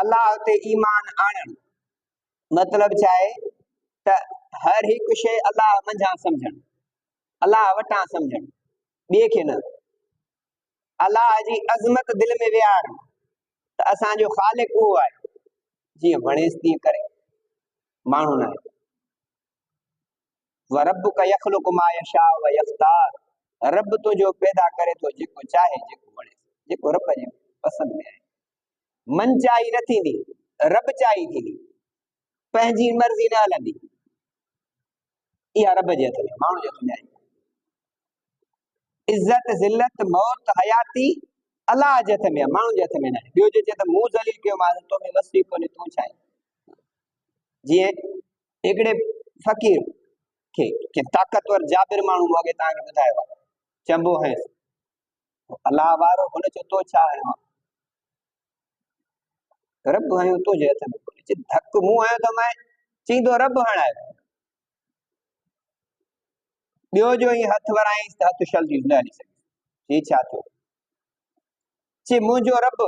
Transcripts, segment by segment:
अल्लाह ते ईमान आणण मतलब चाहे त हर एक शे अल्लाह मंझा समझण, अल्लाह वटा समझण, ॿिए खे न। अल्लाह जी अज़मत दिल में विहार त असांजो ख़ालिक उहो आहे, जीअं वणेसि तीअं करे, माण्हू न आहे। वरब्बुक यख़्लुक़ु मा यशाअ व यख़्तार, रब तुंहिंजो पैदा करे थो जेको चाहे, जेको वणे, जेको रब जे पसंदि में आहे। मन चाही न थींदी, रब चाही थींदी, पंहिंजी मर्ज़ी न हलंदी। इहा रब जे हथ में, माण्हू जे हथ में आहे। इज़त ज़िल्लत मौत हयाती अल्लाह जे हथ में आहे, माण्हू जे हथ में न आहे। ॿियो जे चए त मूं ज़लील कयो मां, तो में वसी कोन्हे, तूं छा आहे। जीअं हिकिड़े फ़कीर के ताक़तवर जाबिर माण्हू मूं अॻे तव्हांखे ॿुधायो आहे, चंबो हंयसि, अल्लाह वारो, हुन चयो तो छा हयो, रब हयो तुंहिंजे हथ में कोन्हे। धक मूं हयो त मैं चईंदो रब हणायो। ॿियो जो ई हथ वराईंसि त हथ शल न हली सघे, ही छा थियो। चे मुंहिंजो रब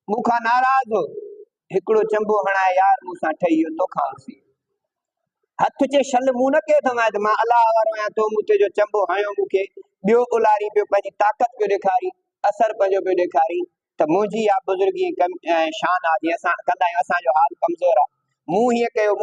मूंखां नाराज़ हो, हिकिड़ो चंबो हणाए यार मूंसां ठही वियो, तोखां वसी। हथ चे शल मूं न कयो अथमां त मां अल्लाह वारो आहियां, तो मूं तुंहिंजो चंबो हयो मूंखे, ॿियो उलारी पियो, पंहिंजी ताक़त पियो ॾेखारी, असर पंहिंजो पियो ॾेखारी, त मुंहिंजी इहा बुज़ुर्गी शान आहे, जीअं असां कंदा आहियूं, असांजो हाल कमज़ोर आहे, मूं हीअं कयो।